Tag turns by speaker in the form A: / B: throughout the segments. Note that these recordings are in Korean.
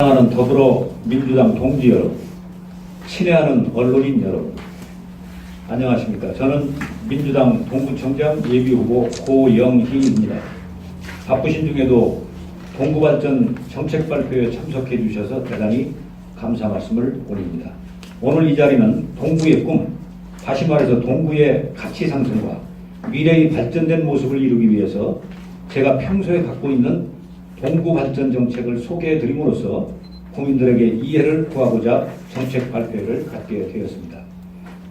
A: 사랑하는 더불어민주당 동지 여러분, 친애하는 언론인 여러분, 안녕하십니까. 저는 민주당 동구청장 예비후보 고영희입니다. 바쁘신 중에도 동구발전 정책 발표에 참석해 주셔서 대단히 감사 말씀을 올립니다. 오늘 이 자리는 동구의 꿈, 다시 말해서 동구의 가치 상승과 미래의 발전된 모습을 이루기 위해서 제가 평소에 갖고 있는 동구 발전 정책을 소개해 드림으로써 국민들에게 이해를 구하고자 정책 발표를 갖게 되었습니다.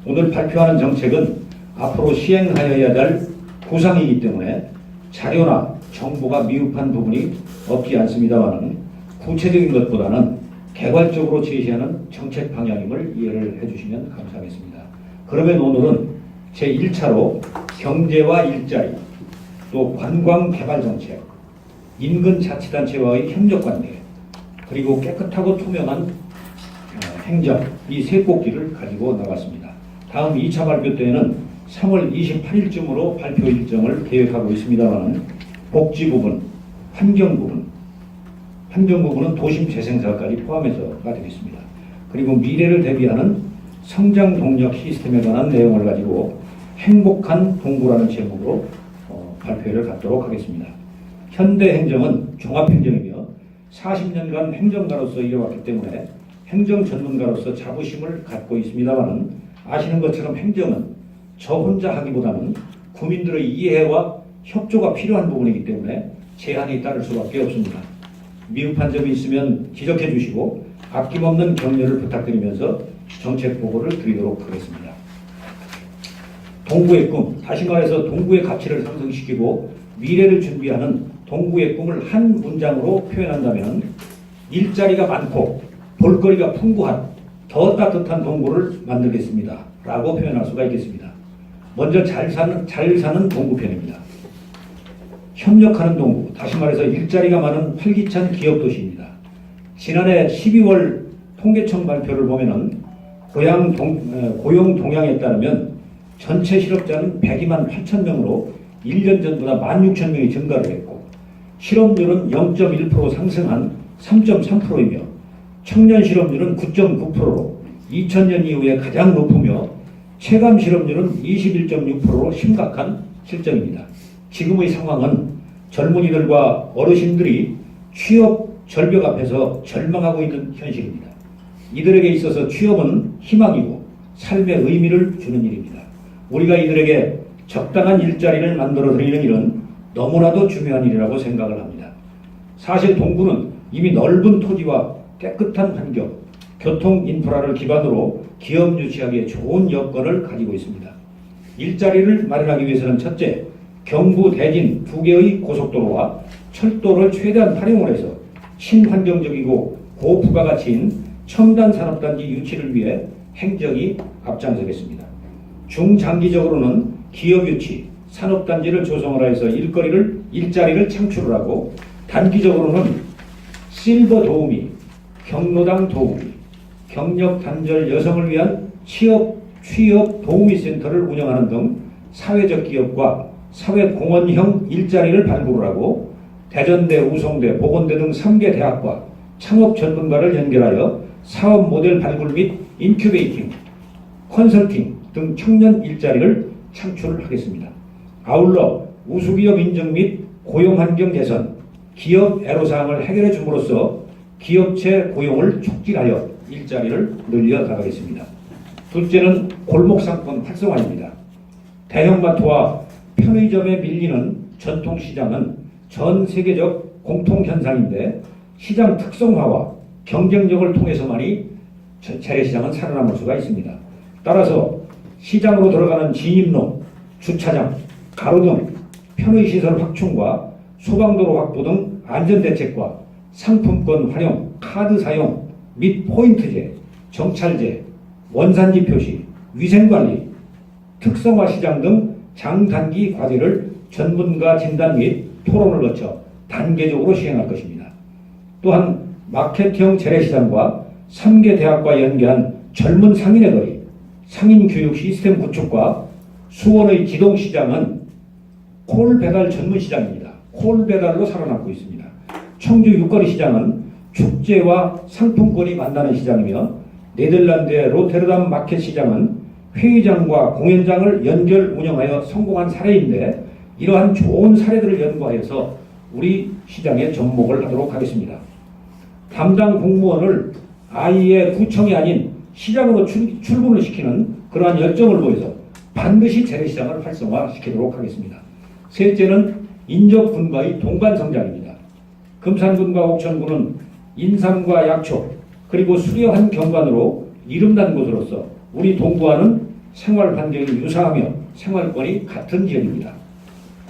A: 오늘 발표하는 정책은 앞으로 시행하여야 할 구상이기 때문에 자료나 정보가 미흡한 부분이 없지 않습니다만 구체적인 것보다는 개괄적으로 제시하는 정책 방향임을 이해를 해주시면 감사하겠습니다. 그러면 오늘은 제1차로 경제와 일자리, 또 관광개발정책, 인근자치단체와의 협력관계, 그리고 깨끗하고 투명한 행정, 이 세 꼭지를 가지고 나갔습니다. 다음 2차 발표 때에는 3월 28일쯤으로 발표 일정을 계획하고 있습니다만 복지 부분, 환경 부분은 도심 재생사까지 포함해서가 되겠습니다. 그리고 미래를 대비하는 성장 동력 시스템에 관한 내용을 가지고 행복한 동구라는 제목으로 발표를 갖도록 하겠습니다. 현대 행정은 종합행정이며 40년간 행정가로서 일해왔기 때문에 행정 전문가로서 자부심을 갖고 있습니다만 아시는 것처럼 행정은 저 혼자 하기보다는 국민들의 이해와 협조가 필요한 부분이기 때문에 제한이 따를 수밖에 없습니다. 미흡한 점이 있으면 지적해 주시고 아낌없는 격려를 부탁드리면서 정책 보고를 드리도록 하겠습니다. 동구의 꿈, 다시 말해서 동구의 가치를 상승시키고 미래를 준비하는 동구의 꿈을 한 문장으로 표현한다면 일자리가 많고 볼거리가 풍부한 더 따뜻한 동구를 만들겠습니다 라고 표현할 수가 있겠습니다. 먼저 잘 사는 동구편입니다. 협력하는 동구, 다시 말해서 일자리가 많은 활기찬 기업도시입니다. 지난해 12월 통계청 발표를 보면은 고용 동향에 따르면 전체 실업자는 102만 8천 명으로 1년 전보다 16,000명이 증가를 했고 실업률은 0.1% 상승한 3.3%이며 청년 실업률은 9.9%로 2000년 이후에 가장 높으며 체감 실업률은 21.6%로 심각한 실정입니다. 지금의 상황은 젊은이들과 어르신들이 취업 절벽 앞에서 절망하고 있는 현실입니다. 이들에게 있어서 취업은 희망이고 삶의 의미를 주는 일입니다. 우리가 이들에게 적당한 일자리를 만들어 드리는 일은 너무나도 중요한 일이라고 생각을 합니다. 사실 동구는 이미 넓은 토지와 깨끗한 환경, 교통 인프라를 기반으로 기업 유치하기에 좋은 여건을 가지고 있습니다. 일자리를 마련하기 위해서는 첫째, 경부, 대진 두 개의 고속도로와 철도를 최대한 활용을 해서 친환경적이고 고부가가치인 첨단 산업단지 유치를 위해 행정이 앞장서겠습니다. 중장기적으로는 기업 유치, 산업단지를 조성을 해서 일자리를 창출을 하고 단기적으로는 실버 도우미, 경로당 도우미, 경력 단절 여성을 위한 취업 도우미 센터를 운영하는 등 사회적 기업과 사회공헌형 일자리를 발굴을 하고 대전대, 우송대, 보건대 등 3개 대학과 창업 전문가를 연결하여 사업 모델 발굴 및 인큐베이팅, 컨설팅 등 청년 일자리를 창출하겠습니다. 아울러 우수기업 인증 및 고용환경 개선, 기업 애로사항을 해결해 줌으로써 기업체 고용을 촉진하여 일자리를 늘려나가겠습니다. 둘째는 골목상권 활성화입니다. 대형마트와 편의점에 밀리는 전통시장은 전 세계적 공통현상인데 시장 특성화와 경쟁력을 통해서만이 재래시장은 살아남을 수가 있습니다. 따라서 시장으로 들어가는 진입로, 주차장, 가로등, 편의시설 확충과 소방도로 확보 등 안전대책과 상품권 활용, 카드 사용 및 포인트제, 정찰제, 원산지 표시, 위생관리, 특성화 시장 등 장단기 과제를 전문가 진단 및 토론을 거쳐 단계적으로 시행할 것입니다. 또한 마켓형 재래시장과 3개 대학과 연계한 젊은 상인의 거리, 상인교육 시스템 구축과 수원의 기동시장은 콜 배달 전문 시장입니다. 콜 배달로 살아남고 있습니다. 청주 육거리 시장은 축제와 상품권이 만나는 시장이며 네덜란드의 로테르담 마켓 시장은 회의장과 공연장을 연결 운영하여 성공한 사례인데 이러한 좋은 사례들을 연구하여서 우리 시장에 접목을 하도록 하겠습니다. 담당 공무원을 아예 구청이 아닌 시장으로 출근을 시키는 그러한 열정을 보여서 반드시 재래시장을 활성화시키도록 하겠습니다. 셋째는 인접군과의 동반성장입니다. 금산군과 옥천군은 인삼과 약초 그리고 수려한 경관으로 이름난 곳으로서 우리 동구와는 생활 환경이 유사하며 생활권이 같은 지역입니다.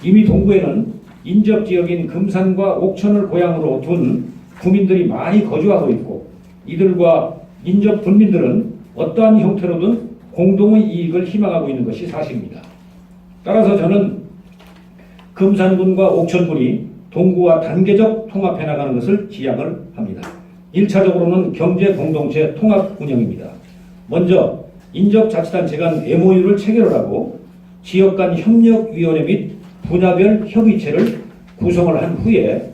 A: 이미 동구에는 인접 지역인 금산과 옥천을 고향으로 둔 구민들이 많이 거주하고 있고 이들과 인접 군민들은 어떠한 형태로든 공동의 이익을 희망하고 있는 것이 사실입니다. 따라서 저는 금산군과 옥천군이 동구와 단계적 통합해 나가는 것을 지향을 합니다. 1차적으로는 경제 공동체 통합 운영입니다. 먼저 인접자치단체 간 MOU를 체결을 하고 지역 간 협력위원회 및 분야별 협의체를 구성을 한 후에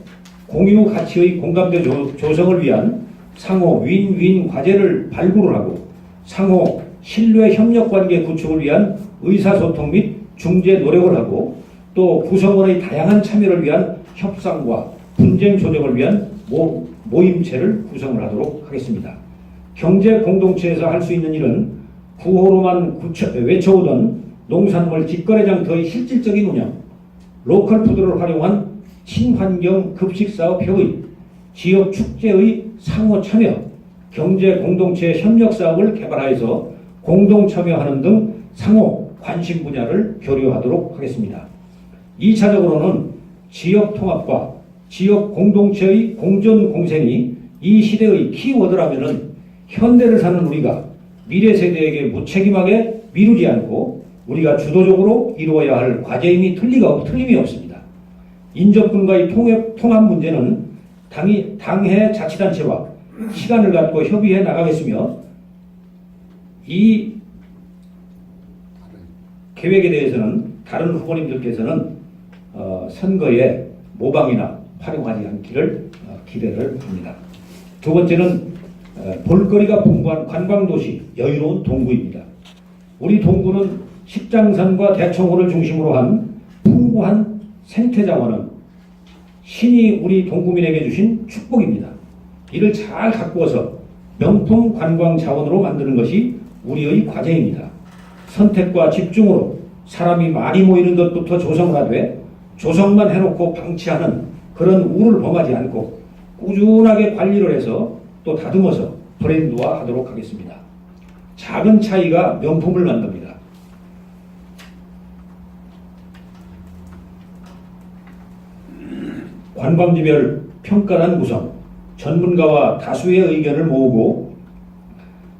A: 공유 가치의 공감대 조성을 위한 상호 윈윈 과제를 발굴을 하고 상호 신뢰 협력 관계 구축을 위한 의사소통 및 중재 노력을 하고 또 구성원의 다양한 참여를 위한 협상과 분쟁 조정을 위한 모임체를 구성을 하도록 하겠습니다. 경제 공동체에서 할 수 있는 일은 구호로만 외쳐오던 농산물 직거래장터의 실질적인 운영, 로컬 푸드를 활용한 친환경 급식사업 협의, 지역 축제의 상호 참여, 경제 공동체 협력 사업을 개발하여서 공동 참여하는 등 상호 관심 분야를 교류하도록 하겠습니다. 2차적으로는 지역 통합과 지역 공동체의 공존 공생이 이 시대의 키워드라면은 현대를 사는 우리가 미래 세대에게 무책임하게 미루지 않고 우리가 주도적으로 이루어야 할 과제임이 틀림이 없습니다. 인접군과의 통합 문제는 당해 자치단체와 시간을 갖고 협의해 나가겠으며 이 계획에 대해서는 다른 후보님들께서는 선거에 모방이나 활용하지 않기를 기대를 합니다. 두 번째는 볼거리가 풍부한 관광도시 여유로운 동구입니다. 우리 동구는 십장산과 대청호를 중심으로 한 풍부한 생태자원은 신이 우리 동구민에게 주신 축복입니다. 이를 잘 가꾸어서 명품 관광 자원으로 만드는 것이 우리의 과제입니다. 선택과 집중으로 사람이 많이 모이는 것부터 조성을 하되 조성만 해놓고 방치하는 그런 우를 범하지 않고 꾸준하게 관리를 해서 또 다듬어서 브랜드화하도록 하겠습니다. 작은 차이가 명품을 만듭니다. 관광지별 평가단 구성, 전문가와 다수의 의견을 모으고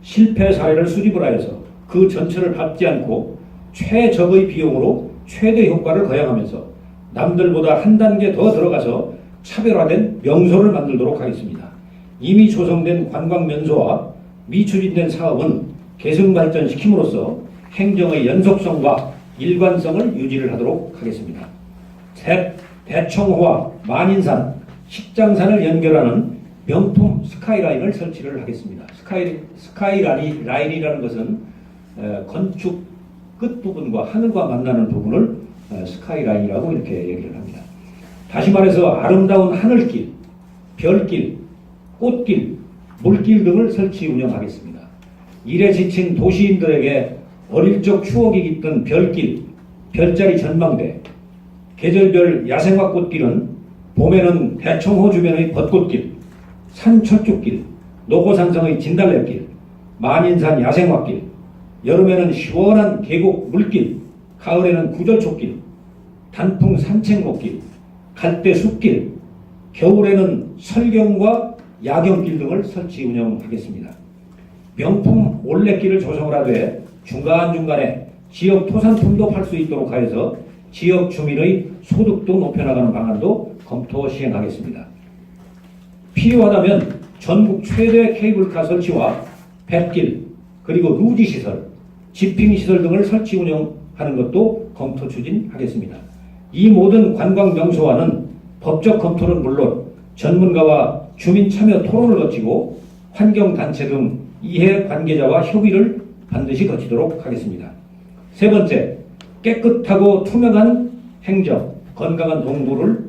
A: 실패 사례를 수립을 하여서 그 전체를 밟지 않고 최적의 비용으로 최대 효과를 거양하면서 남들보다 한 단계 더 들어가서 차별화된 명소를 만들도록 하겠습니다. 이미 조성된 관광면소와 미추진된 사업은 계승발전시킴으로써 행정의 연속성과 일관성을 유지를 하도록 하겠습니다. 대청호와 만인산, 식장산을 연결하는 명품 스카이라인을 설치를 하겠습니다. 스카이라인이라는 것은 건축 끝부분과 하늘과 만나는 부분을 스카이라인이라고 이렇게 얘기를 합니다. 다시 말해서 아름다운 하늘길, 별길, 꽃길, 물길 등을 설치 운영하겠습니다. 일에 지친 도시인들에게 어릴 적 추억이 깃든 별길, 별자리 전망대, 계절별 야생화 꽃길은 봄에는 대청호 주변의 벚꽃길, 산철쭉길, 노고산성의 진달래길, 만인산 야생화길, 여름에는 시원한 계곡 물길, 가을에는 구절초길, 단풍 산책로길, 갈대 숲길, 겨울에는 설경과 야경길 등을 설치 운영하겠습니다. 명품 올레길을 조성을 하되 중간중간에 지역 토산품도 팔 수 있도록 하여서 지역 주민의 소득도 높여나가는 방안도 검토 시행하겠습니다. 필요하다면 전국 최대 케이블카 설치와 뱃길, 그리고 루지시설, 지핑시설 등을 설치 운영하는 것도 검토 추진하겠습니다. 이 모든 관광 명소와는 법적 검토는 물론 전문가와 주민 참여 토론을 거치고 환경단체 등 이해관계자와 협의를 반드시 거치도록 하겠습니다. 세 번째, 깨끗하고 투명한 행정, 건강한 동부를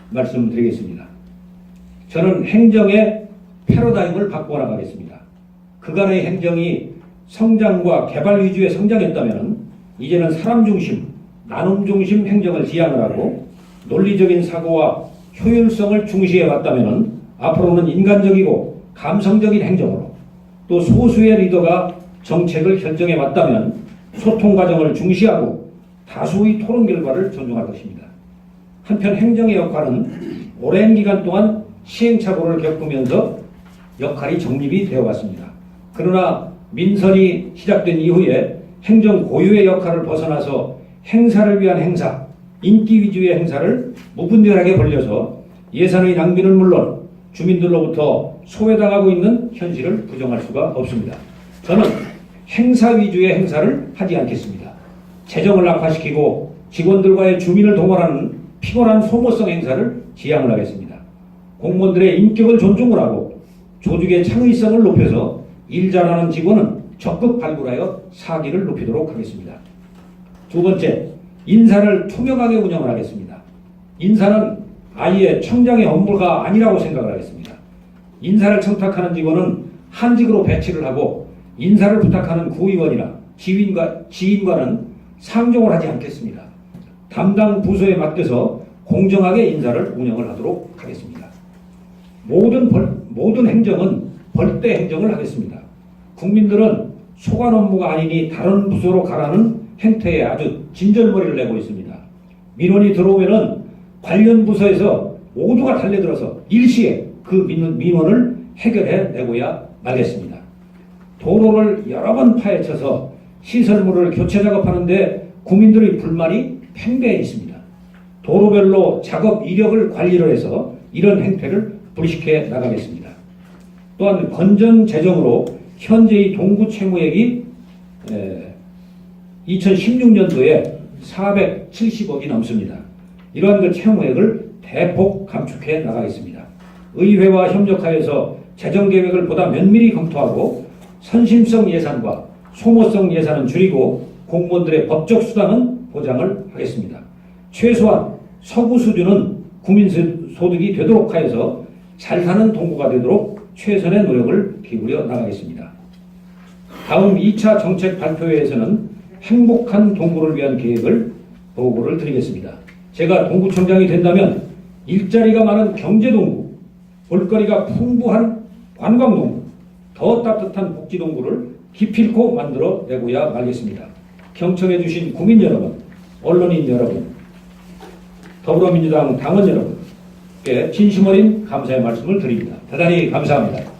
A: 말씀드리겠습니다. 저는 행정의 패러다임을 바꾸어 나가겠습니다. 그간의 행정이 성장과 개발 위주의 성장했다면 이제는 사람 중심, 나눔 중심 행정을 지향을 하고 논리적인 사고와 효율성을 중시해 왔다면 앞으로는 인간적이고 감성적인 행정으로 또 소수의 리더가 정책을 결정해 왔다면 소통 과정을 중시하고 다수의 토론 결과를 존중할 것입니다. 한편 행정의 역할은 오랜 기간 동안 시행착오를 겪으면서 역할이 정립이 되어 왔습니다. 그러나 민선이 시작된 이후에 행정 고유의 역할을 벗어나서 행사를 위한 행사, 인기 위주의 행사를 무분별하게 벌려서 예산의 낭비는 물론 주민들로부터 소외당하고 있는 현실을 부정할 수가 없습니다. 저는 행사 위주의 행사를 하지 않겠습니다. 재정을 악화시키고 직원들과의 주민을 동원하는 피곤한 소모성 행사를 지양을 하겠습니다. 공무원들의 인격을 존중을 하고 조직의 창의성을 높여서 일 잘하는 직원은 적극 발굴하여 사기를 높이도록 하겠습니다. 두 번째, 인사를 투명하게 운영을 하겠습니다. 인사는 아예 청장의 업무가 아니라고 생각을 하겠습니다. 인사를 청탁하는 직원은 한직으로 배치를 하고 인사를 부탁하는 구의원이나 지인과는 상종을 하지 않겠습니다. 담당 부서에 맡겨서 공정하게 인사를 운영을 하도록 하겠습니다. 모든 행정은 벌떼 행정을 하겠습니다. 국민들은 소관 업무가 아니니 다른 부서로 가라는 행태에 아주 진절머리를 내고 있습니다. 민원이 들어오면은 관련 부서에서 모두가 달려들어서 일시에 그 민원을 해결해 내고야 말겠습니다. 도로를 여러 번 파헤쳐서 시설물을 교체 작업하는데 국민들의 불만이 팽배해 있습니다. 도로별로 작업 이력을 관리를 해서 이런 행태를 불식해 나가겠습니다. 또한 건전 재정으로 현재의 동구 채무액이 2016년도에 470억이 넘습니다. 이러한 그 채무액을 대폭 감축해 나가겠습니다. 의회와 협력하여서 재정계획을 보다 면밀히 검토하고 선심성 예산과 소모성 예산은 줄이고 공무원들의 법적 수당은 보장을 하겠습니다. 최소한 서구 수준은 국민소득이 되도록 하여서 잘 사는 동구가 되도록 최선의 노력을 기울여 나가겠습니다. 다음 2차 정책 발표회에서는 행복한 동구를 위한 계획을 보고를 드리겠습니다. 제가 동구청장이 된다면 일자리가 많은 경제동구, 볼거리가 풍부한 관광동구, 더 따뜻한 복지동구를 기필코 만들어 내고야 말겠습니다. 경청해 주신 국민 여러분, 언론인 여러분, 더불어민주당 당원 여러분께 진심 어린 감사의 말씀을 드립니다. 대단히 감사합니다.